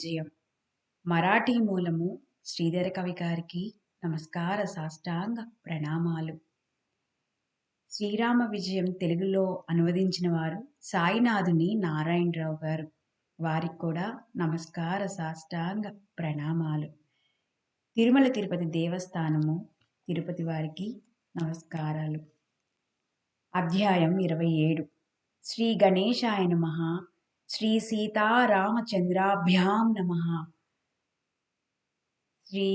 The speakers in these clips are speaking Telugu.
విజయం. మరాఠీ మూలము శ్రీధర కవి గారికి నమస్కార సాష్టాంగ ప్రణామాలు. శ్రీరామ విజయం తెలుగులో అనువదించిన వారు సాయినాథుని నారాయణరావు గారు. వారికి కూడా నమస్కార సాష్టాంగ ప్రణామాలు. తిరుమల తిరుపతి దేవస్థానము తిరుపతి వారికి నమస్కారాలు. అధ్యాయం 27. శ్రీ గణేశాయ నమః. శ్రీ సీతారామచంద్రాభ్యాం నమః. శ్రీ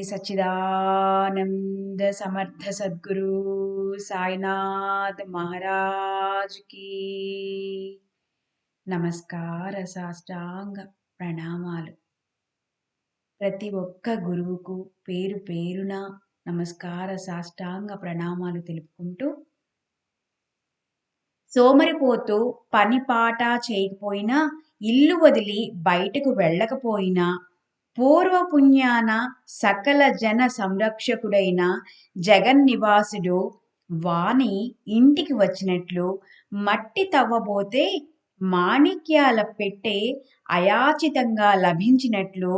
సచ్చిదానంద సమర్థ సద్గురు సాయినాథ్ మహారాజ్ కి నమస్కార సాష్టాంగ ప్రణామాలు. ప్రతి ఒక్క గురువుకు పేరు పేరున నమస్కార సాష్టాంగ ప్రణామాలు తెలుపుకుంటూ, సోమరిపోతూ పని పాట చేయకపోయినా, ఇల్లు వదిలి బయటకు వెళ్ళకపోయినా, పూర్వపుణ్యాన సకల జన సంరక్షకుడైన జగన్నివాసుడు వాని ఇంటికి వచ్చినట్లు, మట్టి తవ్వబోతే మాణిక్యాల పెట్టె అయాచితంగా లభించినట్లు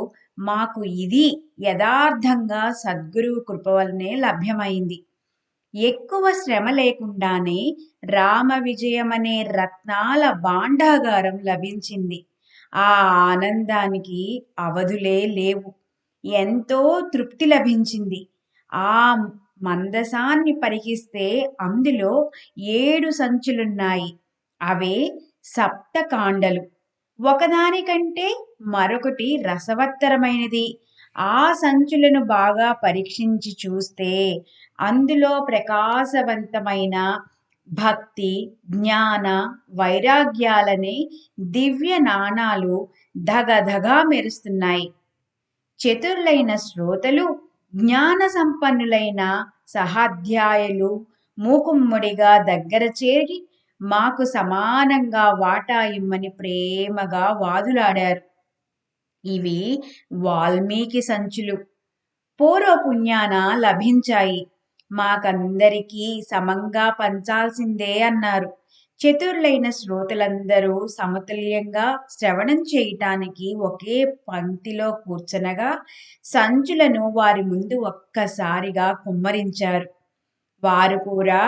మాకు ఇది యథార్థంగా సద్గురువు కృప వల్లనే లభ్యమైంది. ఎక్కువ శ్రమ లేకుండానే రామ విజయమనే రత్నాల భాండాగారం లభించింది. ఆ ఆనందానికి అవధులే లేవు. ఎంతో తృప్తి లభించింది. ఆ మందసాన్ని పరికిస్తే అందులో 7 సంచులున్నాయి. అవే సప్తకాండలు. ఒకదానికంటే మరొకటి రసవత్తరమైనది. ఆ సంచులను బాగా పరీక్షించి చూస్తే అందులో ప్రకాశవంతమైన భక్తి, జ్ఞాన, వైరాగ్యాలనే దివ్య నాణాలు ధగధగా మెరుస్తున్నాయి. చతురులైన శ్రోతలు, జ్ఞాన సంపన్నులైన సహాధ్యాయులు మూకుమ్మడిగా దగ్గర చేరి మాకు సమానంగా వాటా ఇమ్మని ప్రేమగా వాదులాడారు. ఇవి వాల్మీకి సంచులు. పూర్వపుణ్యాన లభించాయి. మాకందరికీ సమంగా పంచాల్సిందే అన్నారు. చతురులైన శ్రోతలందరూ సమతుల్యంగా శ్రవణం చేయటానికి ఒకే పంక్తిలో కూర్చొనగా సంచులను వారి ముందు ఒక్కసారిగా కుమ్మరించారు. వారు కూడా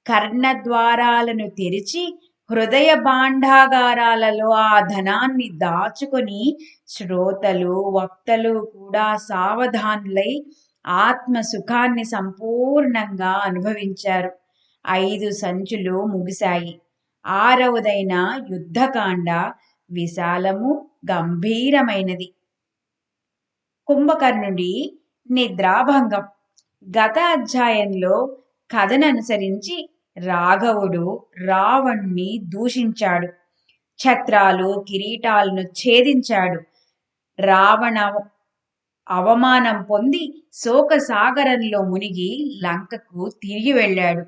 కర్ణద్వారాలను తెరిచి హృదయ భాండాగారాలలో ఆ ధనాన్ని దాచుకొని, శ్రోతలు వక్తలు కూడా సావధానులై ఆత్మ సుఖాన్ని సంపూర్ణంగా అనుభవించారు. 5 సంచులు ముగిశాయి. 6వదైన యుద్ధకాండ విశాలము, గంభీరమైనది. కుంభకర్ణుడి నిద్రాభంగం. గత అధ్యాయంలో కథననుసరించి రాఘవుడు రావణ్ణి దూషించాడు. ఛత్రాలు, కిరీటాలను ఛేదించాడు. రావణ అవమానం పొంది శోకసాగరంలో మునిగి లంకకు తిరిగి వెళ్ళాడు.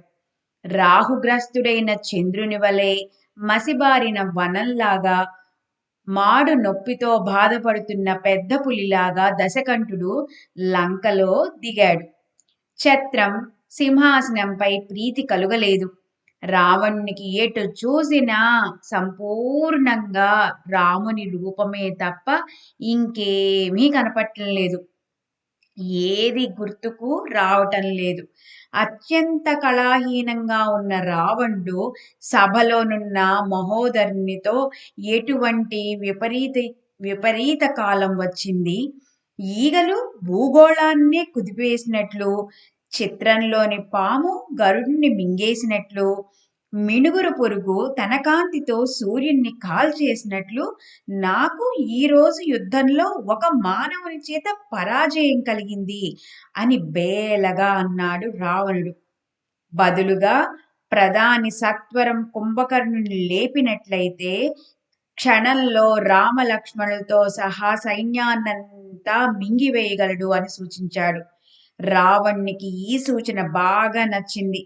రాహుగ్రస్తుడైన చంద్రుని వలె మసిబారిన వనంలాగా, మాడు నొప్పితో బాధపడుతున్న పెద్ద పులిలాగా దశకంఠుడు లంకలో దిగాడు. ఛత్రం, సింహాసనంపై ప్రీతి కలుగలేదు. రావణునికి ఎటు చూసినా సంపూర్ణంగా రాముని రూపమే తప్ప ఇంకేమీ కనపడటం లేదు. ఏది గుర్తుకు రావటం లేదు. అత్యంత కళాహీనంగా ఉన్న రావణుడు సభలోనున్న మహోదరునితో ఎటువంటి విపరీత కాలం వచ్చింది. ఈగలు భూగోళాన్నే కుదిపేసినట్లు, చిత్రంలోని పాము గరుడిని మింగేసినట్లు, మినుగురు పురుగు తన కాంతితో సూర్యున్ని కాల్చేసినట్లు నాకు ఈరోజు యుద్ధంలో ఒక మానవుని చేత పరాజయం కలిగింది అని బేలగా అన్నాడు రావణుడు. బదులుగా ప్రధాని సత్వరం కుంభకర్ణుని లేపినట్లయితే క్షణంలో రామలక్ష్మణులతో సహా సైన్యాన్నంతా మింగివేయగలడు అని సూచించాడు. రావణ్ణికి ఈ సూచన బాగా నచ్చింది.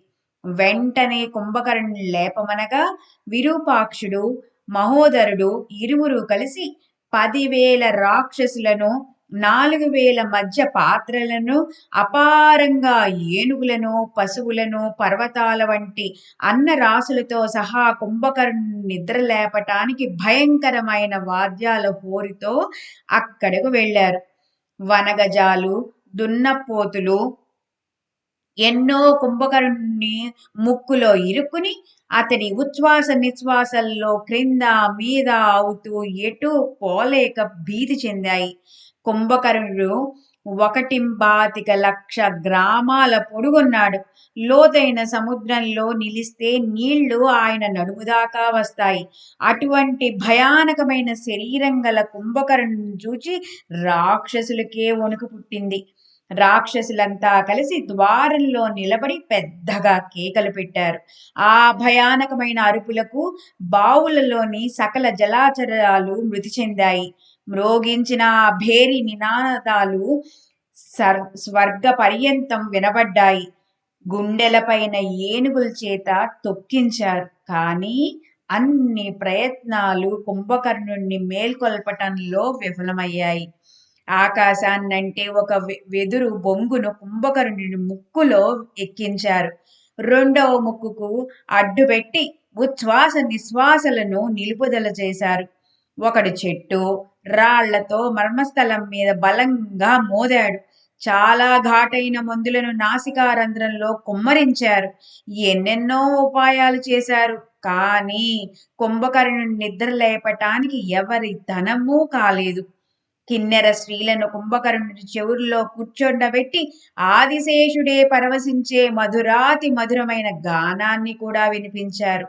వెంటనే కుంభకర్ణుని లేపమనగా విరూపాక్షుడు, మహోదరుడు ఇరువురు కలిసి 10,000 రాక్షసులను 4,000 మధ్య పాత్రలను, అపారంగా ఏనుగులను, పశువులను, పర్వతాల వంటి అన్నరాశులతో సహా కుంభకర్ణుని నిద్రలేపటానికి భయంకరమైన వాద్యాల హోరుతో అక్కడకు వెళ్ళారు. వనగజాలు, దున్నపోతులు ఎన్నో కుంభకర్ణుని ముక్కులో ఇరుక్కుని అతడి ఉచ్ఛ్వాస నిశ్వాసల్లో క్రింద మీద అవుతూ ఎటూ పోలేక భీతి చెందాయి. కుంభకర్ణుడు 1,25,00,000 గ్రామాల పొడుగున్నాడు. లోతైన సముద్రంలో నిలిస్తే నీళ్లు ఆయన నడుము దాకా వస్తాయి. అటువంటి భయానకమైన శరీరం గల కుంభకర్ణుని చూచి రాక్షసులకే వణుకు పుట్టింది. రాక్షసులంతా కలిసి ద్వారంలో నిలబడి పెద్దగా కేకలు పెట్టారు. ఆ భయానకమైన అరుపులకు బావులలోని సకల జలాచరాలు మృతి చెందాయి. మ్రోగించిన ఆ భేరి నినాదాలు స్వర్గ పర్యంతం వినబడ్డాయి. గుండెలపైన ఏనుగుల చేత తొక్కించారు. కానీ అన్ని ప్రయత్నాలు కుంభకర్ణుణ్ణి మేల్కొల్పటంలో విఫలమయ్యాయి. ఆకాశాన్నంటే ఒక వెదురు బొంగును కుంభకర్ణుని ముక్కులో ఎక్కించారు. రెండవ ముక్కుకు అడ్డుపెట్టి ఉచ్ఛ్వాస నిశ్వాసలను నిలుపుదల చేశారు. ఒకడు చెట్టు రాళ్లతో మర్మస్థలం మీద బలంగా మోదాడు. చాలా ఘాటైన మందులను నాసికారంధ్రంలో కుమ్మరించారు. ఎన్నెన్నో ఉపాయాలు చేశారు. కానీ కుంభకర్ణుని నిద్ర లేపటానికి ఎవరి ధనమూ కాలేదు. కిన్నెర స్త్రీలను కుంభకర్ణుడి చెవుల్లో కూర్చొండబెట్టి ఆదిశేషుడే పరవశించే మధురాతి మధురమైన గానాన్ని కూడా వినిపించారు.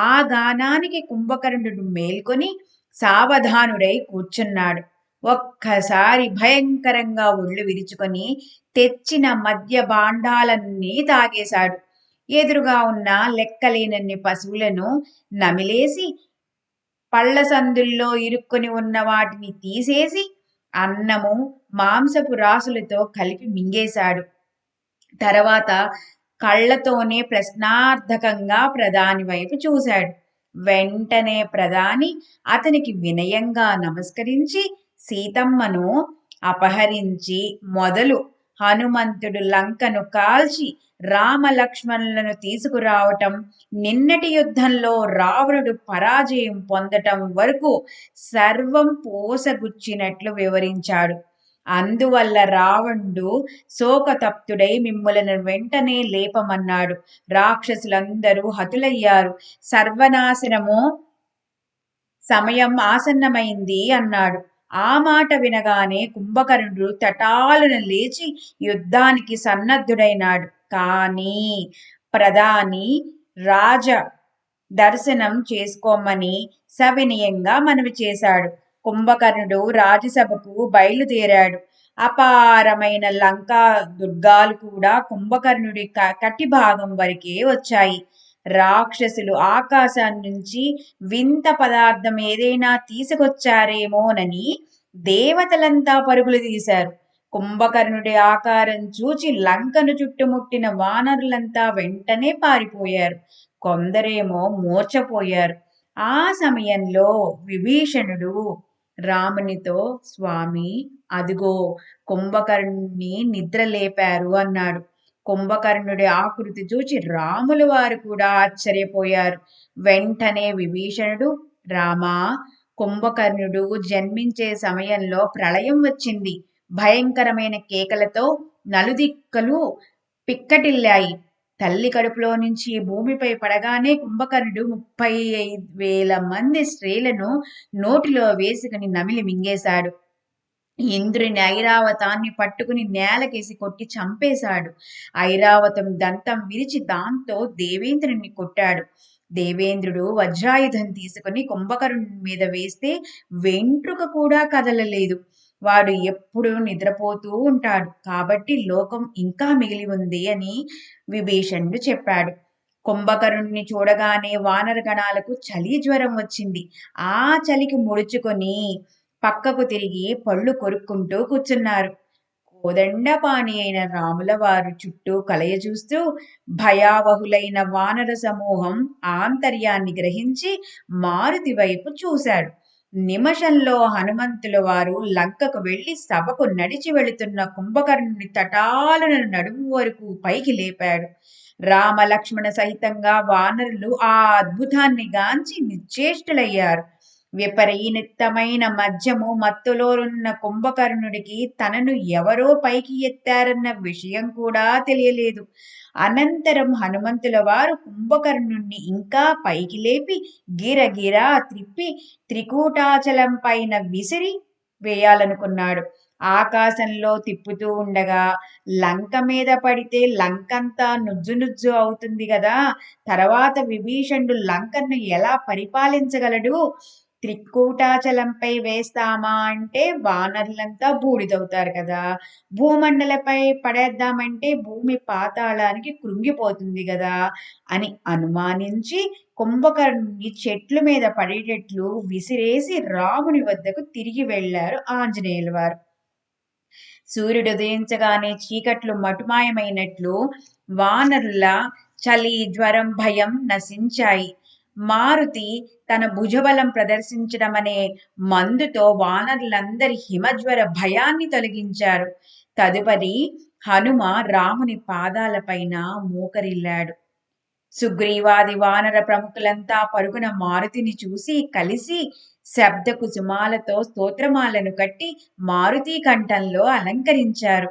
ఆ గానానికి కుంభకర్ణుడు మేల్కొని సావధానుడై కూర్చున్నాడు. ఒక్కసారి భయంకరంగా ఒళ్ళు విరుచుకొని తెచ్చిన మద్య భాండాలన్నీ తాగేశాడు. ఎదురుగా ఉన్న లెక్కలేనన్ని పశువులను నమిలేసి పళ్ళ సందుల్లో ఇరుక్కొని ఉన్న వాటిని తీసేసి అన్నము మాంసపు రాసులతో కలిపి మింగేశాడు. తర్వాత కళ్ళతోనే ప్రశ్నార్థకంగా ప్రధాని వైపు చూశాడు. వెంటనే ప్రధాని అతనికి వినయంగా నమస్కరించి సీతమ్మను అపహరించి మొదలు హనుమంతుడు లంకను కాల్చి రామలక్ష్మణులను తీసుకురావటం, నిన్నటి యుద్ధంలో రావణుడు పరాజయం పొందటం వరకు సర్వం పోసగుచ్చినట్లు వివరించాడు. అందువల్ల రావణుడు శోకతప్తుడై మిమ్ములను వెంటనే లేపమన్నాడు. రాక్షసులందరూ హతులయ్యారు. సర్వనాశనము సమయం ఆసన్నమైంది అన్నాడు. ఆ మాట వినగానే కుంభకర్ణుడు తటాలున లేచి యుద్ధానికి సన్నద్ధుడైనాడు. కానీ ప్రధాని రాజ దర్శనం చేసుకోమని సవినయంగా మనవి చేశాడు. కుంభకర్ణుడు రాజసభకు బయలుదేరాడు. అపారమైన లంకా దుర్గాలు కూడా కుంభకర్ణుడి కటి భాగం వరకే వచ్చాయి. రాక్షసులు ఆకాశాన్నించి వింత పదార్థం ఏదైనా తీసుకొచ్చారేమోనని దేవతలంతా పరుగులు తీశారు. కుంభకర్ణుడి ఆకారం చూచి లంకను చుట్టుముట్టిన వానరులంతా వెంటనే పారిపోయారు. కొందరేమో మూర్ఛపోయారు. ఆ సమయంలో విభీషణుడు రామునితో, స్వామి, అదిగో కుంభకర్ణుని నిద్ర లేపారు అన్నాడు. కుంభకర్ణుడి ఆకృతి చూచి రాముల వారు కూడా ఆశ్చర్యపోయారు. వెంటనే విభీషణుడు, రామా, కుంభకర్ణుడు జన్మించే సమయంలో ప్రళయం వచ్చింది. భయంకరమైన కేకలతో నలుదిక్కలు పిక్కటిల్లాయి. తల్లి కడుపులో నుంచి భూమిపై పడగానే కుంభకర్ణుడు 35,000 మంది స్త్రీలను నోటిలో వేసుకుని నమిలి మింగేశాడు. ఇంద్రుని ఐరావతాన్ని పట్టుకుని నేలకేసి కొట్టి చంపేశాడు. ఐరావతం దంతం విరిచి దాంతో దేవేంద్రుని కొట్టాడు. దేవేంద్రుడు వజ్రాయుధం తీసుకుని కుంభకర్ణుని మీద వేస్తే వెంట్రుక కూడా కదలలేదు. వాడు ఎప్పుడు నిద్రపోతూ ఉంటాడు కాబట్టి లోకం ఇంకా మిగిలి ఉంది అని విభీషణుడు చెప్పాడు. కుంభకర్ణుని చూడగానే వానర గణాలకు చలి జ్వరం వచ్చింది. ఆ చలికి ముడుచుకొని పక్కకు తిరిగి పళ్ళు కొరుక్కుంటూ కూర్చున్నారు. కోదండపాణి అయిన రాముల వారు చుట్టూ కలయ చూస్తూ భయావహులైన వానర సమూహం ఆంతర్యాన్ని గ్రహించి మారుతి వైపు చూశాడు. నిమిషంలో హనుమంతుల వారు లంకకు వెళ్లి సభకు నడిచి వెళుతున్న కుంభకర్ణుని తటాలున నడుము వరకు పైకి లేపాడు. రామ లక్ష్మణ సహితంగా వానరులు ఆ అద్భుతాన్ని గాంచి నిశ్చేష్టులయ్యారు. విపరీతమైన మద్యము మత్తులోనున్న కుంభకర్ణుడికి తనను ఎవరో పైకి ఎత్తారన్న విషయం కూడా తెలియలేదు. అనంతరం హనుమంతుల వారు కుంభకర్ణుణ్ణి ఇంకా పైకి లేపి గిరగిరా త్రిప్పి త్రికూటాచలం పైన విసిరి వేయాలనుకున్నాడు. ఆకాశంలో తిప్పుతూ ఉండగా లంక మీద పడితే లంకంతా నుజ్జు నుజ్జు అవుతుంది గదా! తర్వాత విభీషణుడు లంకను ఎలా పరిపాలించగలడు? త్రికూటాచలంపై వేస్తామా అంటే వానరులంతా బూడిదవుతారు కదా! భూమండలపై పడేద్దామంటే భూమి పాతాళానికి కృంగిపోతుంది గదా! అని అనుమానించి కుంభకర్ణుని చెట్ల మీద పడేటట్లు విసిరేసి రాముని వద్దకు తిరిగి వెళ్లారు ఆంజనేయుల వారు. సూర్యుడు ఉదయించగానే చీకట్లు మటుమాయమైనట్లు వానరుల చలి, జ్వరం, భయం నశించాయి. మారుతి తన భుజబలం ప్రదర్శించడమనే మందుతో వానరులందరి హిమజ్వర భయాన్ని తొలగించారు. తదుపరి హనుమ రాముని పాదాలపైన మోకరిల్లాడు. సుగ్రీవాది వానర ప్రముఖులంతా పరుగున మారుతిని చూసి కలిసి శబ్ద కుసుమాలతో స్తోత్రమాలను కట్టి మారుతి కంఠంలో అలంకరించారు.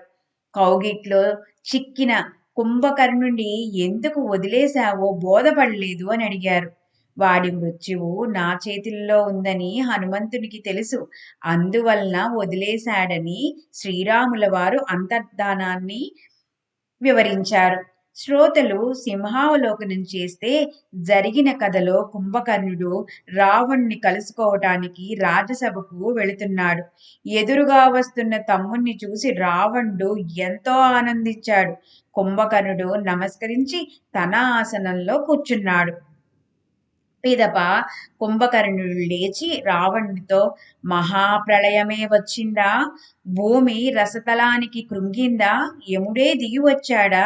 కౌగిట్లో చిక్కిన కుంభకర్ణుని ఎందుకు వదిలేశావో బోధపడలేదు అని అడిగారు. వాడి మృత్యువు నా చేతుల్లో ఉందని హనుమంతునికి తెలుసు, అందువలన వదిలేశాడని శ్రీరాముల వారు అంతర్ధానాన్ని వివరించారు. శ్రోతలు సింహావలోకనం చేస్తే జరిగిన కథలో కుంభకర్ణుడు రావణ్ణి కలుసుకోవటానికి రాజసభకు వెళుతున్నాడు. ఎదురుగా వస్తున్న తమ్ముణ్ణి చూసి రావణుడు ఎంతో ఆనందించాడు. కుంభకర్ణుడు నమస్కరించి తన ఆసనంలో కూర్చున్నాడు. పిదప కుంభకర్ణుడు లేచి రావణుడితో, మహాప్రళయమే వచ్చిందా? భూమి రసతలానికి కృంగిందా? యముడే దిగి వచ్చాడా?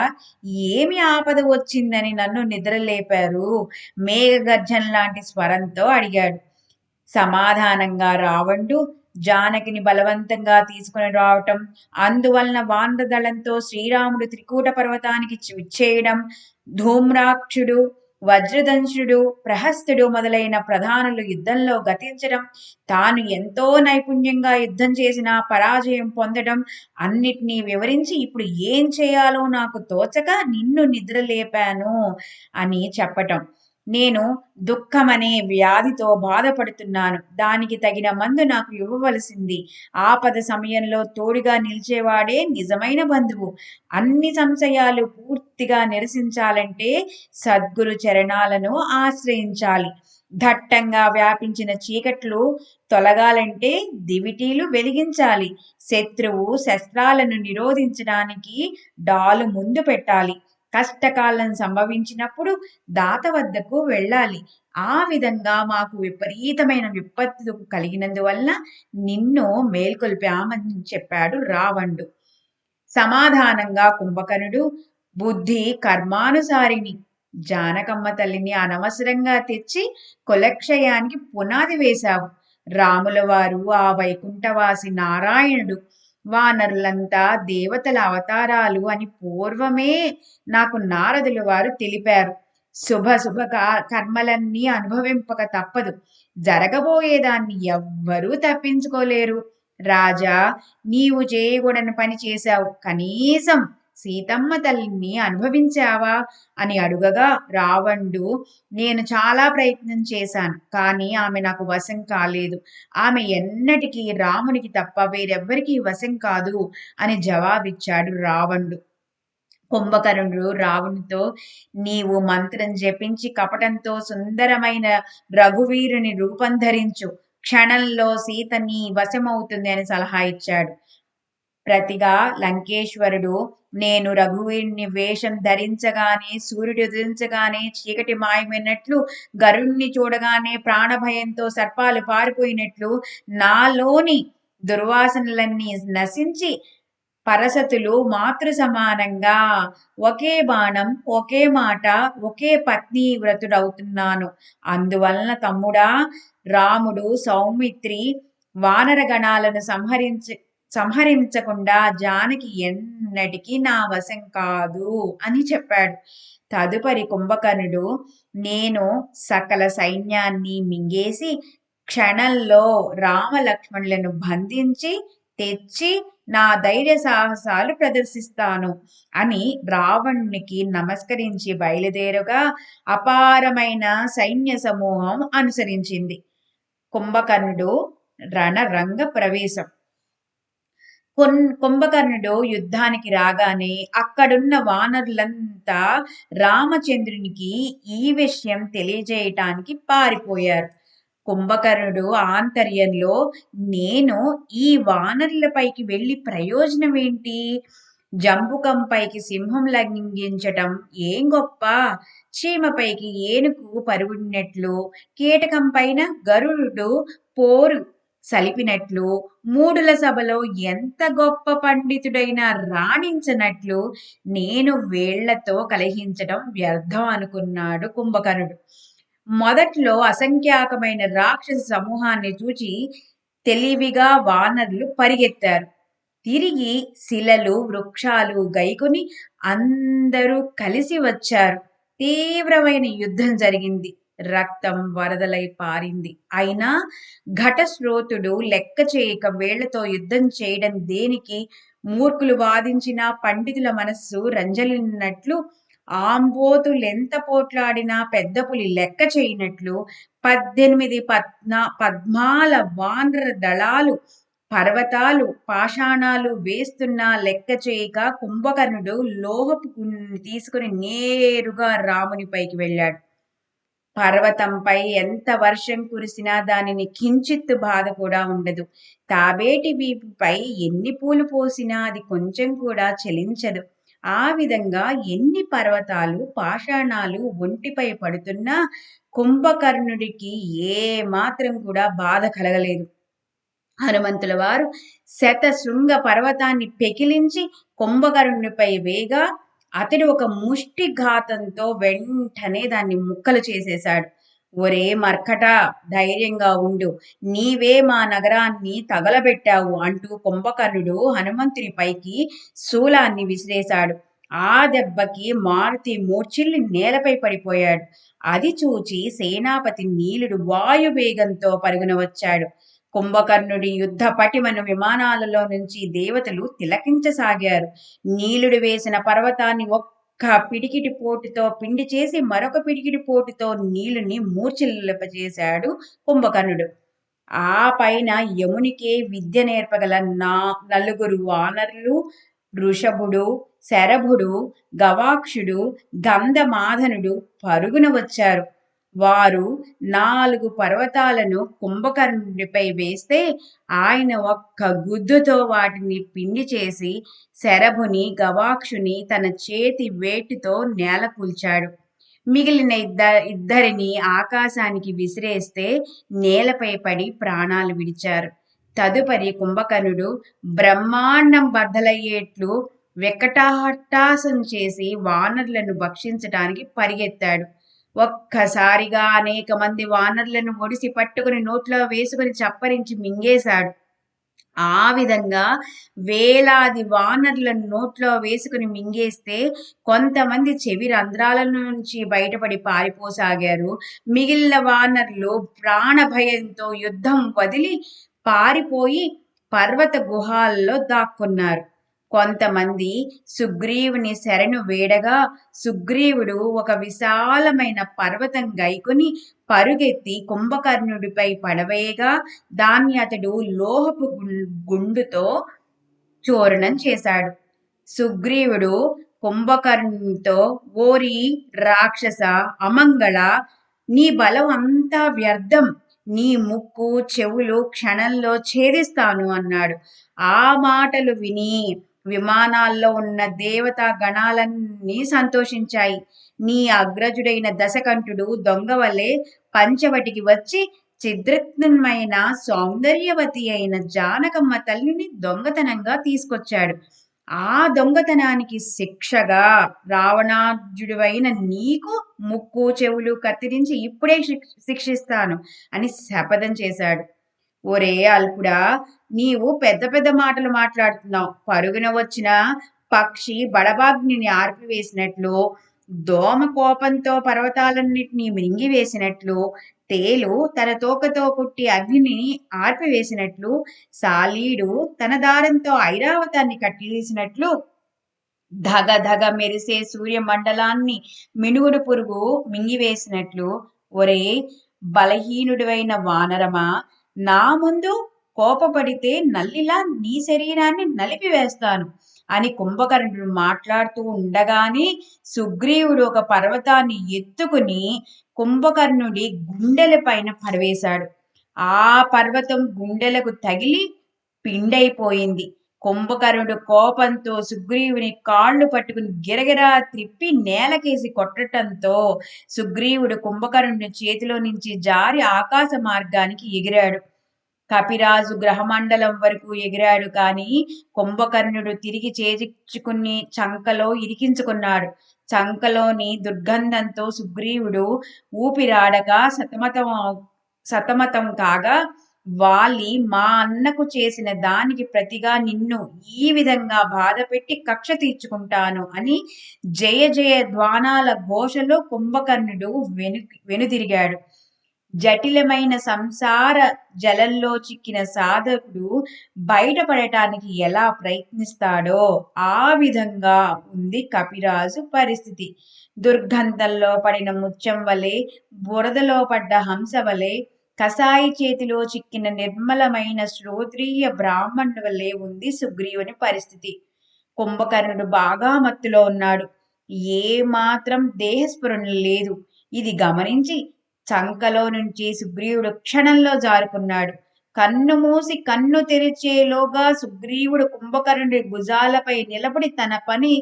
ఏమి ఆపద వచ్చిందని నన్ను నిద్రలేపారు? మేఘగర్జన లాంటి స్వరంతో అడిగాడు. సమాధానంగా రావణుడు, జానకిని బలవంతంగా తీసుకుని రావటం, అందువలన వానరదళంతో శ్రీరాముడు త్రికూట పర్వతానికి విచ్చేయడం, ధూమ్రాక్షుడు, వజ్రదంశుడు, ప్రహస్తుడు మొదలైన ప్రధానులు యుద్ధంలో గతించడం, తాను ఎంతో నైపుణ్యంగా యుద్ధం చేసినా పరాజయం పొందడం అన్నిటినీ వివరించి ఇప్పుడు ఏం చేయాలో నాకు తోచక నిన్ను నిద్రలేపాను అని చెప్పటం. నేను దుఃఖమనే వ్యాధితో బాధపడుతున్నాను. దానికి తగిన మందు నాకు ఇవ్వవలసింది. ఆపద సమయంలో తోడుగా నిలిచేవాడే నిజమైన బంధువు. అన్ని సంశయాలు పూర్తిగా నిరసించాలంటే సద్గురు చరణాలను ఆశ్రయించాలి. దట్టంగా వ్యాపించిన చీకట్లు తొలగాలంటే దివిటీలు వెలిగించాలి. శత్రువు శస్త్రాలను నిరోధించడానికి డాలు ముందు పెట్టాలి. కష్టకాలం సంభవించినప్పుడు దాత వద్దకు వెళ్ళాలి. ఆ విధంగా మాకు విపరీతమైన విపత్తు కలిగినందువల్ల నిన్ను మేల్కొల్పామని చెప్పాడు రావణుడు. సమాధానంగా కుంభకర్ణుడు, బుద్ధి కర్మానుసారిని. జానకమ్మ తల్లిని అనవసరంగా తెచ్చి కులక్షయానికి పునాది వేశావు. రాముల వారు ఆ వైకుంఠవాసి నారాయణుడు. వానరులంతా దేవతల అవతారాలు అని పూర్వమే నాకు నారదుల వారు తెలిపారు. శుభ కర్మలన్నీ అనుభవింపక తప్పదు. జరగబోయేదాన్ని ఎవ్వరూ తప్పించుకోలేరు. రాజా, నీవు చేయకూడని పని చేశావు. కనీసం సీతమ్మ తల్లిని అనుభవించావా అని అడుగగా రావణుడు, నేను చాలా ప్రయత్నం చేశాను, కానీ ఆమె నాకు వశం కాలేదు. ఆమె ఎన్నటికీ రామునికి తప్ప వేరెవ్వరికీ వశం కాదు అని జవాబిచ్చాడు రావణుడు. కుంభకర్ణుడు రావణునితో, నీవు మంత్రం జపించి కపటంతో సుందరమైన రఘువీరుని రూపం ధరించు, క్షణంలో సీత నీ వశమవుతుంది అని సలహా ఇచ్చాడు. ప్రతిగా లంకేశ్వరుడు, నేను రఘువీరుని వేషం ధరించగానే సూర్యుడు ఉదయించగానే చీకటి మాయమైనట్లు, గరుణ్ణి చూడగానే ప్రాణభయంతో సర్పాలు పారిపోయినట్లు నాలోని దుర్వాసనలన్నీ నశించి పరసతులు మాతృ సమానంగా ఒకే బాణం, ఒకే మాట, ఒకే పత్ని వ్రతుడవుతున్నాను. అందువలన తమ్ముడా, రాముడు సౌమిత్రి వానర గణాలను సంహరించకుండా జానకి ఎన్నటికీ నా వశం కాదు అని చెప్పాడు. తదుపరి కుంభకర్ణుడు, నేను సకల సైన్యాన్ని మింగేసి క్షణంలో రామలక్ష్మణులను బంధించి తెచ్చి నా ధైర్య సాహసాలు ప్రదర్శిస్తాను అని రావణునికి నమస్కరించి బయలుదేరుగా అపారమైన సైన్య సమూహం అనుసరించింది. కుంభకర్ణుడు రణరంగ ప్రవేశం. కుంభకర్ణుడు యుద్ధానికి రాగానే అక్కడున్న వానరులంతా రామచంద్రునికి ఈ విషయం తెలియజేయటానికి పారిపోయారు. కుంభకర్ణుడు ఆంతర్యంలో, నేను ఈ వానరులపైకి వెళ్ళి ప్రయోజనం ఏంటి? జంబుకంపైకి సింహం లంఘించటం ఏం గొప్ప? చీమపైకి ఏనుగు పరుగుడినట్లు, కీటకం పైన గరుడు పోరు సలిపినట్లు, మూడుల సభలో ఎంత గొప్ప పండితుడైనా రాణించనట్లు నేను వేళ్లతో కలహించటం వ్యర్థం అనుకున్నాడు కుంభకర్ణుడు. మొదట్లో అసంఖ్యాకమైన రాక్షస సమూహాన్ని చూచి తెలివిగా వానరులు పరిగెత్తారు. తిరిగి శిలలు, వృక్షాలు గైకొని అందరూ కలిసి వచ్చారు. తీవ్రమైన యుద్ధం జరిగింది. రక్తం వరదలై పారింది. అయినా ఘటస్రోతుడు లెక్క చేయక వేళ్లతో యుద్ధం చేయడం దేనికి? మూర్ఖులు వాదించిన పండితుల మనస్సు రంజలినట్లు, ఆంబోతులెంత పోట్లాడినా పెద్ద పులి లెక్క చేయనట్లు 18 పద్మాల వానర దళాలు పర్వతాలు పాషాణాలు వేస్తున్నా లెక్క చేయక కుంభకర్ణుడు లోహపు గుండుని తీసుకుని నేరుగా రామునిపైకి వెళ్ళాడు. పర్వతంపై ఎంత వర్షం కురిసినా దానిని కించిత్తు బాధ కూడా ఉండదు. తాబేటి వీపుపై ఎన్ని పూలు పోసినా అది కొంచెం కూడా చలించదు. ఆ విధంగా ఎన్ని పర్వతాలు పాషాణాలు ఒంటిపై పడుతున్నా కుంభకర్ణుడికి ఏ మాత్రం కూడా బాధ కలగలేదు. హనుమంతుల వారు శతశృంగ పర్వతాన్ని పెకిలించి కుంభకర్ణునిపై వేగా అతడు ఒక ముష్టిఘాతంతో వెంటనే దాన్ని ముక్కలు చేసేశాడు. ఒరే మర్కట, ధైర్యంగా ఉండు, నీవే మా నగరాన్ని తగలబెట్టావు అంటూ కుంభకర్ణుడు హనుమంతుని పైకి శూలాన్ని విసిరేశాడు. ఆ దెబ్బకి మారుతి మూర్ఛిల్లి నేలపై పడిపోయాడు. అది చూచి సేనాపతి నీలుడు వాయువేగంతో పరుగున వచ్చాడు. కుంభకర్ణుడి యుద్ధ పటిమను విమానాలలో నుంచి దేవతలు తిలకించసాగారు. నీలుడు వేసిన పర్వతాన్ని ఒక్క పిడికిటి పోటుతో పిండి చేసి మరొక పిడికిటి పోటుతో నీలుని మూర్ఛిల్లపజేశాడు కుంభకర్ణుడు. ఆ పైన యమునికే విద్య నేర్పగల నలుగురు వానరులు, వృషభుడు, శరభుడు, గవాక్షుడు, గంధమాధనుడు పరుగున వచ్చారు. వారు 4 పర్వతాలను కుంభకర్ణుడిపై వేస్తే ఆయన ఒక్క గుద్దుతో వాటిని పిండి చేసి శరభుని, గవాక్షుని తన చేతి వేటితో నేల కూల్చాడు. మిగిలిన ఇద్దరిని ఆకాశానికి విసిరేస్తే నేలపై పడి ప్రాణాలు విడిచారు. తదుపరి కుంభకర్ణుడు బ్రహ్మాండం బద్దలయ్యేట్లు వికటాట్టహాసం చేసి వానరులను భక్షించటానికి పరిగెత్తాడు. ఒక్కసారిగా అనేక మంది వానరులను ఒడిసి పట్టుకుని నోట్లో వేసుకుని చప్పరించి మింగేశాడు. ఆ విధంగా వేలాది వానరులను నోట్లో వేసుకుని మింగేస్తే కొంతమంది చెవి రంధ్రాల నుంచి బయటపడి పారిపోసాగారు. మిగిలిన వానరులు ప్రాణభయంతో యుద్ధం వదిలి పారిపోయి పర్వత గుహాల్లో దాక్కున్నారు. కొంతమంది సుగ్రీవుని శరణు వేడగా సుగ్రీవుడు ఒక విశాలమైన పర్వతం గైకొని పరుగెత్తి కుంభకర్ణుడిపై పడవేయగా దాన్ని అతడు లోహపు గుండుతో చూర్ణం చేశాడు. సుగ్రీవుడు కుంభకర్ణునితో, ఓరి రాక్షస అమంగళ, నీ బలం అంతా వ్యర్థం, నీ ముక్కు చెవులు క్షణంలో ఛేదిస్తాను అన్నాడు. ఆ మాటలు విని విమానాల్లో ఉన్న దేవతా గణాలన్నీ సంతోషించాయి. నీ అగ్రజుడైన దశకంఠుడు దొంగ వలె పంచవటికి వచ్చి చిద్రత్నమైన సౌందర్యవతి అయిన జానకమ్మ తల్లిని దొంగతనంగా తీసుకొచ్చాడు. ఆ దొంగతనానికి శిక్షగా రావణార్జుడివైన నీకు ముక్కు చెవులు కత్తిరించి ఇప్పుడే శిక్షిస్తాను అని శపథం చేశాడు. ఒరే అల్పుడా, నీవు పెద్ద పెద్ద మాటలు మాట్లాడుతున్నావు. పరుగున వచ్చిన పక్షి బడబాగ్నిని ఆర్పివేసినట్లు, దోమ కోపంతో పర్వతాలన్నిటినీ మింగివేసినట్లు, తేలు తన తోకతో కుట్టి అగ్నిని ఆర్పివేసినట్లు, సాలీడు తన దారంతో ఐరావతాన్ని కట్టివేసినట్లు, ధగ ధగ మెరిసే సూర్యమండలాన్ని మినుగుడు పురుగు మింగివేసినట్లు, ఒరే బలహీనుడివైన వానరమా, నా ముందు కోపపడితే నల్లిలా నీ శరీరాన్ని నలిపివేస్తాను అని కుంభకర్ణుడు మాట్లాడుతూ ఉండగానే సుగ్రీవుడు ఒక పర్వతాన్ని ఎత్తుకుని కుంభకర్ణుడి గుండెల పైన పడవేశాడు. ఆ పర్వతం గుండెలకు తగిలి పిండైపోయింది. కుంభకర్ణుడు కోపంతో సుగ్రీవుని కాళ్ళు పట్టుకుని గిరగిరా త్రిప్పి నేలకేసి కొట్టడంతో సుగ్రీవుడు కుంభకర్ణుని చేతిలో నుంచి జారి ఆకాశ మార్గానికి ఎగిరాడు. కపిరాజు గ్రహమండలం వరకు ఎగిరాడు. కానీ కుంభకర్ణుడు తిరిగి చేజిక్చుకుని చంకలో ఇరికించుకున్నాడు. చంకలోని దుర్గంధంతో సుగ్రీవుడు ఊపిరాడక సతమతం కాగా, వాలి మా అన్నకు చేసిన దానికి ప్రతిగా నిన్ను ఈ విధంగా బాధపెట్టి కక్ష తీర్చుకుంటాను అని జయ జయ ధ్వానాల ఘోషలో కుంభకర్ణుడు వెనుదిరిగాడు. జటిలమైన సంసార జలంలో చిక్కిన సాధకుడు బయటపడటానికి ఎలా ప్రయత్నిస్తాడో ఆ విధంగా ఉంది కపిరాజు పరిస్థితి. దుర్గంధంలో పడిన ముత్యం వలె, బురదలో పడ్డ హంస వలె, కసాయి చేతిలో చిక్కిన నిర్మలమైన శ్రోత్రియ బ్రాహ్మణుడి వల్లే ఉంది సుగ్రీవుని పరిస్థితి. కుంభకర్ణుడు బాగా మత్తులో ఉన్నాడు. ఏ మాత్రం దేహస్ఫురణ లేదు. ఇది గమనించి చంకలో నుంచి సుగ్రీవుడు క్షణంలో జారుకున్నాడు. కన్ను మూసి కన్ను తెరిచేలోగా సుగ్రీవుడు కుంభకర్ణుడి భుజాలపై నిలబడి తన పని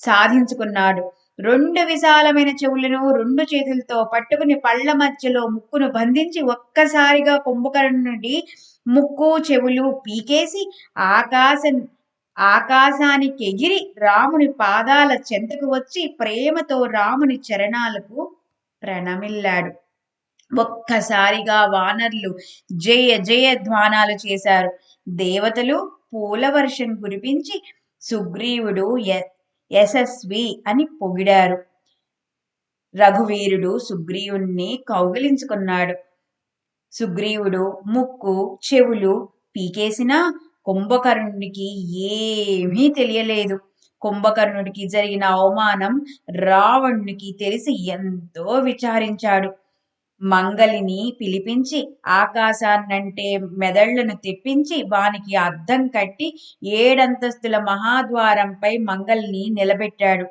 సాధించుకున్నాడు. రెండు విశాలమైన చెవులను రెండు చేతులతో పట్టుకుని పళ్ల మధ్యలో ముక్కును బంధించి ఒక్కసారిగా కుంభకర్ణుడి ముక్కు చెవులు పీకేసి ఆకాశానికి ఎగిరి రాముని పాదాల చెంతకు వచ్చి ప్రేమతో రాముని చరణాలకు ప్రణమిల్లాడు. ఒక్కసారిగా వానర్లు జయ జయ ధ్వానాలు చేశారు. దేవతలు పూల వర్షం కురిపించి సుగ్రీవుడు యశస్వి అని పొగిడారు. రఘువీరుడు సుగ్రీవుణ్ణి కౌగిలించుకున్నాడు. సుగ్రీవుడు ముక్కు చెవులు పీకేసినా కుంభకర్ణుడికి ఏమీ తెలియలేదు. కుంభకర్ణుడికి జరిగిన అవమానం రావణునికి తెలిసి ఎంతో విచారించాడు. మంగలిని పిలిపించి ఆకాశాన్నంటే మెదళ్లను తెప్పించి వానికి అద్దం కట్టి 7 అంతస్తుల మహాద్వారంపై మంగల్ని నిలబెట్టాడు.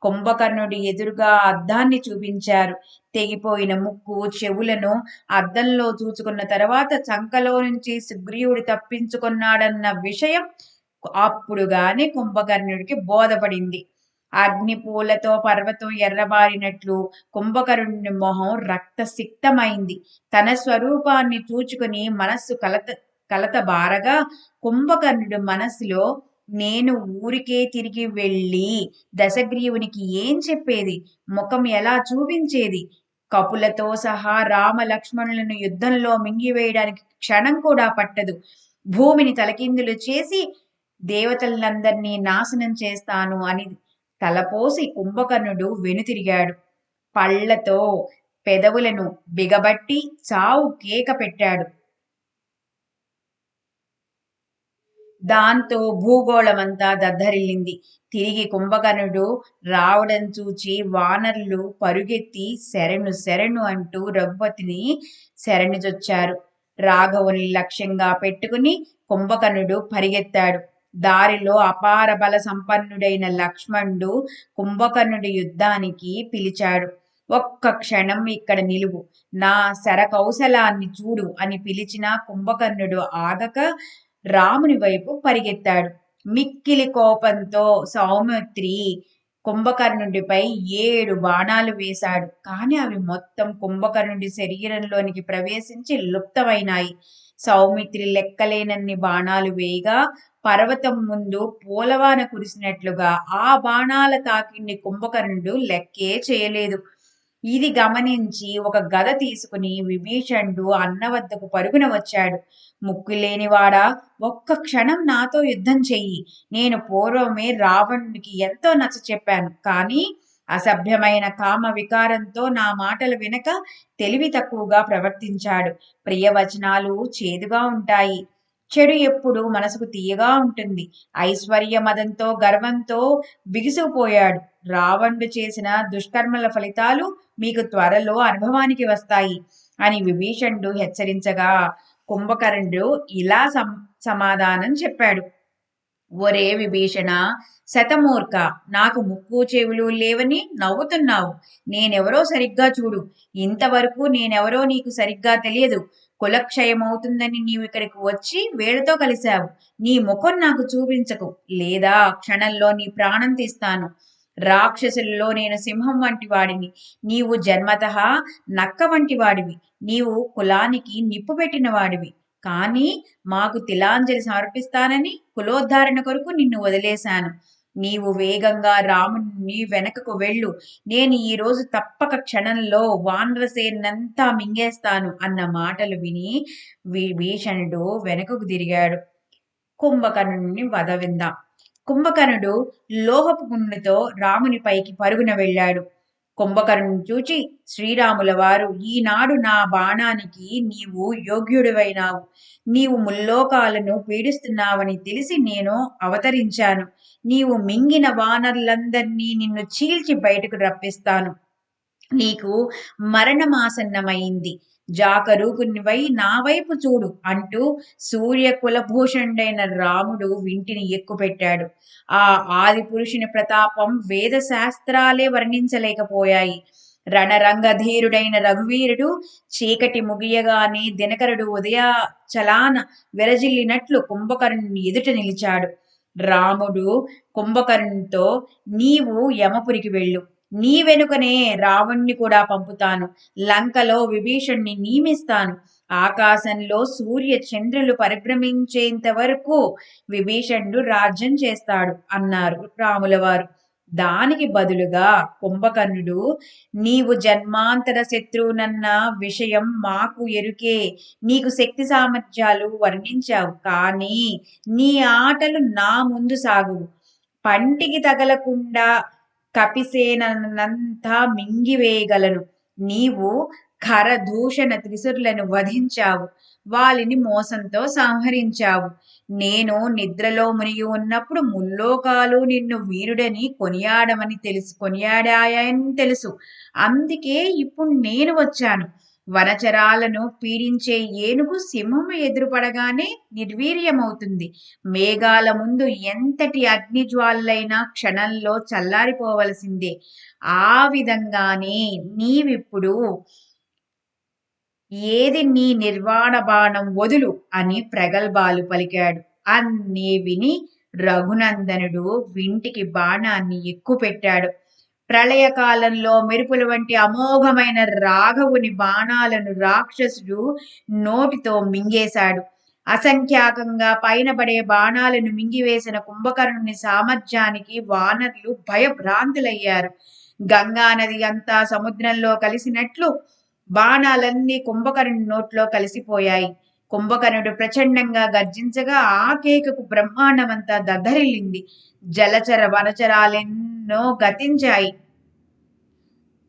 కుంభకర్ణుడి ఎదురుగా అద్దాన్ని చూపించారు. తెగిపోయిన ముక్కు చెవులను అద్దంలో చూచుకున్న తర్వాత చంకలో నుంచి సుగ్రీవుడు తప్పించుకున్నాడన్న విషయం అప్పుడుగానే కుంభకర్ణుడికి బోధపడింది. అగ్నిపూలతో పర్వతం ఎర్రబారినట్లు కుంభకర్ణుని మొహం రక్తసిక్తమైంది. తన స్వరూపాన్ని చూచుకుని మనస్సు కలత బారగా కుంభకర్ణుడు మనస్సులో, నేను ఊరికే తిరిగి వెళ్ళి దశగ్రీవునికి ఏం చెప్పేది, ముఖం ఎలా చూపించేది, కపులతో సహా రామ లక్ష్మణులను యుద్ధంలో మింగివేయడానికి క్షణం కూడా పట్టదు, భూమిని తలకిందులు చేసి దేవతలందరినీ నాశనం చేస్తాను అని తలపోసి కుంభకర్ణుడు వెనుతిరిగాడు. పళ్లతో పెదవులను బిగబట్టి చావు కేక పెట్టాడు. దాంతో భూగోళమంతా దద్దరిల్లింది. తిరిగి కుంభకర్ణుడు రావడం చూచి వానరులు పరుగెత్తి శరణు శరణు అంటూ రఘుపతిని శరణుజొచ్చారు. రాఘవుని లక్ష్యంగా పెట్టుకుని కుంభకర్ణుడు పరిగెత్తాడు. దారిలో అపార బల సంపన్నుడైన లక్ష్మణుడు కుంభకర్ణుడి యుద్ధానికి పిలిచాడు. ఒక్క క్షణం ఇక్కడ నిలువు, నా శరకౌశలాన్ని చూడు అని పిలిచిన కుంభకర్ణుడు ఆగక రాముని వైపు పరిగెత్తాడు. మిక్కిలి కోపంతో సౌమిత్రి కుంభకర్ణుడిపై 7 బాణాలు వేశాడు. కాని అవి మొత్తం కుంభకర్ణుడి శరీరంలోనికి ప్రవేశించి లుప్తమైనాయి. సౌమిత్రి లెక్కలేనన్ని బాణాలు వేయగా పర్వతం ముందు పూలవాన కురిసినట్లుగా ఆ బాణాల తాకిడిని కుంభకర్ణుడు లెక్కే చేయలేదు. ఇది గమనించి ఒక గద తీసుకుని విభీషణుడు అన్న వద్దకు పరుగున వచ్చాడు. ముక్కులేనివాడా, ఒక్క క్షణం నాతో యుద్ధం చెయ్యి. నేను పూర్వమే రావణునికి ఎంతో నచ్చ చెప్పాను. కానీ అసభ్యమైన కామ వికారంతో నా మాటలు వినక తెలివి తక్కువగా ప్రవర్తించాడు. ప్రియవచనాలు చేదుగా ఉంటాయి. చెడు ఎప్పుడు మనసుకు తీయగా ఉంటుంది. ఐశ్వర్య మదంతో గర్వంతో బిగుసుకుపోయాడు. రావణుడు చేసిన దుష్కర్మల ఫలితాలు మీకు త్వరలో అనుభవానికి వస్తాయి అని విభీషణుడు హెచ్చరించగా కుంభకర్ణుడు ఇలా సమాధానం చెప్పాడు. ఒరే విభీషణ, శతమూర్ఖ, నాకు ముక్కు చెవులు లేవని నవ్వుతున్నావు. నేనెవరో సరిగ్గా చూడు. ఇంతవరకు నేనెవరో నీకు సరిగ్గా తెలియదు. కులక్షయమవుతుందని నీవు ఇక్కడికి వచ్చి వేళతో కలిశావు. నీ ముఖం నాకు చూపించకు, లేదా క్షణంలో నీ ప్రాణం తీస్తాను. రాక్షసులలో నేను సింహం వంటి వాడిని. నీవు జన్మతః నక్క వంటి వాడివి. నీవు కులానికి నిప్పు పెట్టిన వాడివి. కానీ మాకు తిలాంజలి సమర్పిస్తానని కులోద్ధారణ కొరకు నిన్ను వదిలేశాను. నీవు వేగంగా రాముని వెనకకు వెళ్ళు. నేను ఈ రోజు తప్పక క్షణంలో వానరసేనంతా మింగేస్తాను అన్న మాటలు విని విభీషణుడు వెనకకు తిరిగాడు. కుంభకర్ణుని వధ విందాం. కుంభకర్ణుడు లోహపు గుండెతో రాముని పైకి పరుగున వెళ్ళాడు. కుంభకర్ణుని చూచి శ్రీరాముల వారు, ఈనాడు నా బాణానికి నీవు యోగ్యుడివైనావు. నీవు ముల్లోకాలను పీడిస్తున్నావని తెలిసి నేను అవతరించాను. నీవు మింగిన వానరులందరినీ నిన్ను చీల్చి బయటకు రప్పిస్తాను. నీకు మరణమాసన్నమైంది. జాకరూకునివై నా వైపు చూడు అంటూ సూర్య కులభూషణుడైన రాముడు వింటిని ఎక్కుపెట్టాడు. ఆ ఆది పురుషుని ప్రతాపం వేద శాస్త్రాలే వర్ణించలేకపోయాయి. రణరంగధీరుడైన రఘువీరుడు చీకటి ముగియగానే దినకరుడు ఉదయాచలాన విరజిల్లినట్లు కుంభకర్ణుని ఎదుట నిలిచాడు. రాముడు కుంభకర్ణునితో, నీవు యమపురికి వెళ్ళు. నీ వెనుకనే రావణ్ణి కూడా పంపుతాను. లంకలో విభీషణ్ణి నియమిస్తాను. ఆకాశంలో సూర్య చంద్రులు పరిభ్రమించేంత వరకు విభీషణుడు రాజ్యం చేస్తాడు అన్నారు రాముల వారు. దానికి బదులుగా కుంభకర్ణుడు, నీవు జన్మాంతర శత్రువునన్న విషయం మాకు ఎరుకే. నీకు శక్తి సామర్థ్యాలు వర్ణించావు, కానీ నీ ఆటలు నా ముందు సాగువు. పంటికి తగలకుండా కపిసేనంతా మింగివేయగలను. నీవు ఖరదూషణ త్రిశూరులను వధించావు. వాలిని మోసంతో సంహరించావు. నేను నిద్రలో మునిగి ఉన్నప్పుడు ముల్లోకాలు నిన్ను వీరుడని కొనియాడాయని తెలుసు. అందుకే ఇప్పుడు నేను వచ్చాను. వనచరాలను పీడించే ఏనుగు సింహము ఎదురుపడగానే నిర్వీర్యమవుతుంది. మేఘాల ముందు ఎంతటి అగ్నిజ్వాలైనా క్షణంలో చల్లారిపోవలసిందే. ఆ విధంగానే నీవిప్పుడు ఏది నీ నిర్వాణ బాణం వదులు అని ప్రగల్భాలు పలికాడు. అన్నీ విని రఘునందనుడు వింటికి బాణాన్ని ఎక్కుపెట్టాడు. ప్రళయకాలంలో మెరుపుల వంటి అమోఘమైన రాఘవుని బాణాలను రాక్షసుడు నోటితో మింగేశాడు. అసంఖ్యాకంగా పైన పడే బాణాలను మింగివేసిన కుంభకర్ణుని సామర్థ్యానికి వానరులు భయభ్రాంతులయ్యారు. గంగానది అంతా సముద్రంలో కలిసినట్లు బాణాలన్నీ కుంభకర్ణుని నోట్లో కలిసిపోయాయి. కుంభకర్ణుడు ప్రచండంగా గర్జించగా ఆ కేకకు బ్రహ్మాండమంతా దద్దరిల్లింది. జలచర వనచరాలెన్నో గతించాయి.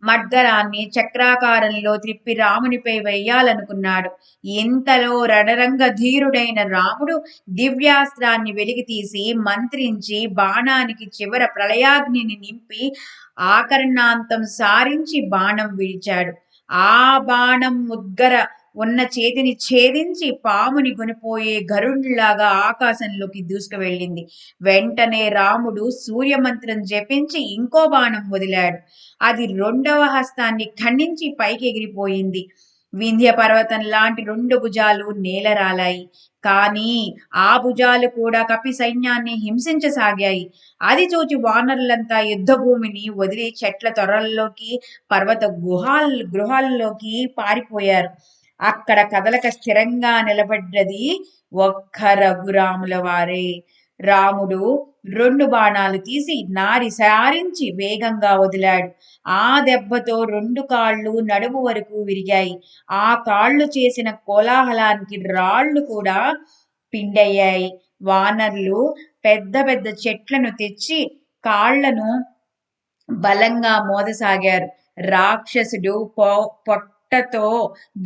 మడ్గరాన్ని చక్రాకారంలో త్రిప్పి రామునిపై వేయాలనుకున్నాడు. ఇంతలో రణరంగ ధీరుడైన రాముడు దివ్యాస్త్రాన్ని వెలికితీసి మంత్రించి బాణానికి చివర ప్రళయాగ్నిని నింపి ఆకర్ణాంతం సారించి బాణం విడిచాడు. ఆ బాణం ముద్గర ఉన్న చేతిని ఛేదించి పాముని కొనిపోయే గరుడులాగా ఆకాశంలోకి దూసుకువెళ్ళింది. వెంటనే రాముడు సూర్యమంత్రం జపించి ఇంకో బాణం వదిలాడు. అది రెండవ హస్తాన్ని ఖండించి పైకి ఎగిరిపోయింది. వింధ్య పర్వతం లాంటి 2 భుజాలు నేలరాలాయి. కానీ ఆ భుజాలు కూడా కపి సైన్యాన్ని హింసించసాగాయి. అది చూచి వానరులంతా యుద్ధభూమిని వదిలి చెట్ల తొర్రల్లోకి, పర్వత గృహాల్లోకి పారిపోయారు. అక్కడ కదలక స్థిరంగా నిలబడ్డది ఒక్క రఘురాముల వారే. రాముడు 2 బాణాలు తీసి నారి సారించి వేగంగా వదిలాడు. ఆ దెబ్బతో 2 కాళ్ళు నడుము వరకు విరిగాయి. ఆ కాళ్ళు చేసిన కోలాహలానికి రాళ్లు కూడా పిండయ్యాయి. వానర్లు పెద్ద పెద్ద చెట్లను తెచ్చి కాళ్లను బలంగా మోదసాగారు. రాక్షసుడు పొట్టతో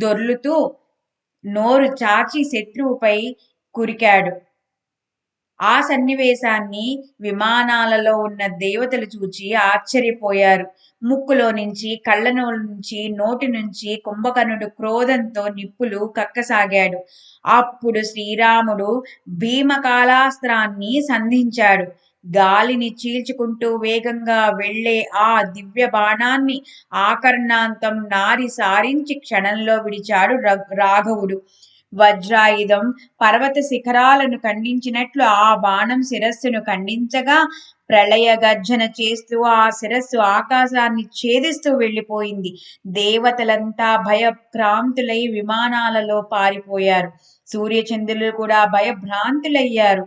దొర్లుతూ నోరు చాచి శత్రువుపై కురికాడు. ఆ సన్నివేశాన్ని విమానాలలో ఉన్న దేవతలు చూచి ఆశ్చర్యపోయారు. ముక్కులో నుంచి, కళ్ళలో నుంచి, నోటి నుంచి కుంభకర్ణుడు క్రోధంతో నిప్పులు కక్కసాగాడు. అప్పుడు శ్రీరాముడు భీమకాళాస్త్రాన్ని సంధించాడు. గాలిని చీల్చుకుంటూ వేగంగా వెళ్లే ఆ దివ్య బాణాన్ని ఆకర్ణాంతం నారి సారించి క్షణంలో విడిచాడు రాఘవుడు. వజ్రాయుధం పర్వత శిఖరాలను ఖండించినట్లు ఆ బాణం శిరస్సును ఖండించగా ప్రళయ గర్జన చేస్తూ ఆ శిరస్సు ఆకాశాన్ని ఛేదిస్తూ వెళ్లిపోయింది. దేవతలంతా భయభ్రాంతులై విమానాలలో పారిపోయారు. సూర్యచంద్రులు కూడా భయభ్రాంతులయ్యారు.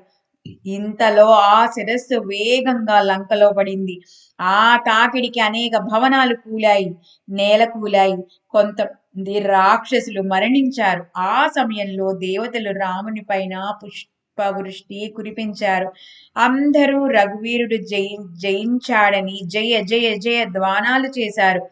ఇంతలో ఆ శిరస్సు వేగంగా లంకలో పడింది. ఆ తాకిడికి అనేక భవనాలు కూలాయి, నేల కూలాయి. కొంతమంది రాక్షసులు మరణించారు. ఆ సమయంలో దేవతలు రాముని పైన పుష్పవృష్టి కురిపించారు. అందరూ రఘువీరుడు జయించాడని జయ జయ జయ ధ్వానాలు చేశారు.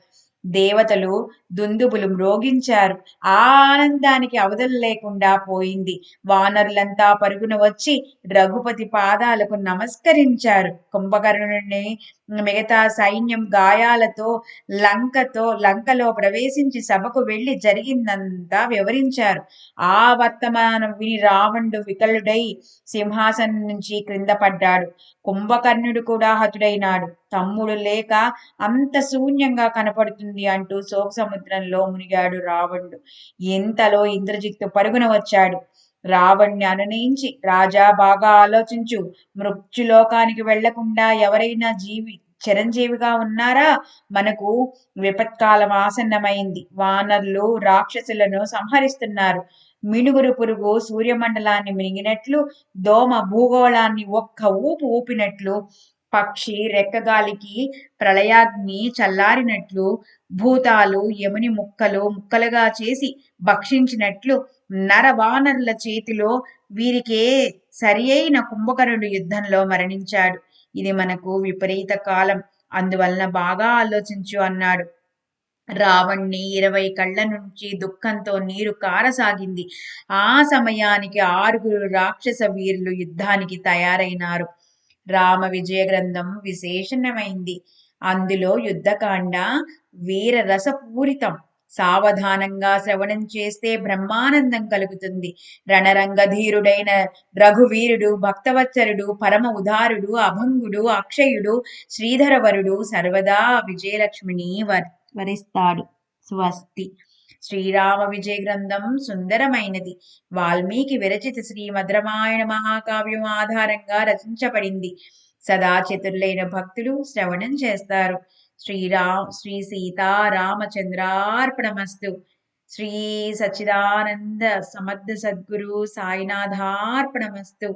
దేవతలు దుందుబులు మ్రోగించారు. ఆ ఆనందానికి అవధులు లేకుండా పోయింది. వానరులంతా పరుగున వచ్చి రఘుపతి పాదాలకు నమస్కరించారు. కుంభకర్ణుని మిగతా సైన్యం గాయాలతో లంకలో ప్రవేశించి సభకు వెళ్లి జరిగిందంతా వివరించారు. ఆ వర్తమానం విని రావణుడు వికలుడై సింహాసనం నుంచి క్రింద పడ్డాడు. కుంభకర్ణుడు కూడా హతుడైనాడు. తమ్ముడు లేక అంత శూన్యంగా కనపడుతుంది అంటూ శోక సముద్రంలో మునిగాడు రావణుడు. ఇంతలో ఇంద్రజిత్తు పరుగున వచ్చాడు. రావణ్ణి అనునయించి, రాజా బాగా ఆలోచించు. మృత్యులోకానికి వెళ్లకుండా ఎవరైనా చిరంజీవిగా ఉన్నారా? మనకు విపత్కాలం ఆసన్నమైంది. వానర్లు రాక్షసులను సంహరిస్తున్నారు. మినుగురు పురుగు సూర్యమండలాన్ని మింగినట్లు, దోమ భూగోళాన్ని ఒక్క ఊపు ఊపినట్లు, పక్షి రెక్కగాలికి ప్రళయాగ్ని చల్లారినట్లు, భూతాలు యముని ముక్కలుగా చేసి భక్షించినట్లు నరవానరుల చేతిలో వీరికే సరి అయిన కుంభకర్ణుడు యుద్ధంలో మరణించాడు. ఇది మనకు విపరీత కాలం. అందువలన బాగా ఆలోచించు అన్నాడు. రావణ్ణి 20 కళ్ళ నుంచి దుఃఖంతో నీరు కారసాగింది. ఆ సమయానికి 6 రాక్షస వీరులు యుద్ధానికి తయారైనారు. రామ విజయ గ్రంథం విశేషణమైంది. అందులో యుద్ధకాండ వీర రసపూరితం. సావధానంగా శ్రవణం చేస్తే బ్రహ్మానందం కలుగుతుంది. రణరంగధీరుడైన రఘువీరుడు భక్తవత్సరుడు, పరమ ఉదారుడు, అభంగుడు, అక్షయుడు, శ్రీధరవరుడు సర్వదా విజయలక్ష్మిని వరిస్తాడు. స్వస్తి. శ్రీరామ విజయ గ్రంథం సుందరమైనది. వాల్మీకి విరచిత శ్రీమద్ రామాయణ మహాకావ్యం ఆధారంగా రచించబడింది. సదా చతుర్లైన భక్తులు శ్రవణం చేస్తారు. శ్రీ సీతారామచంద్రార్పణమస్తు. శ్రీ సచ్చిదానంద సమర్థ సద్గురు సాయినాథార్పణమస్తు.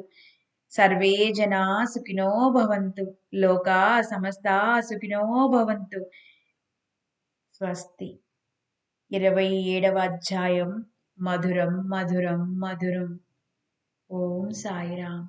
సర్వే జనా సుఖినో భవంతు. లోకా సమస్తా సుఖినో భవంతు. స్వస్తి. 27వ అధ్యాయం. మధురం మధురం మధురం. ఓం సాయిరామ్.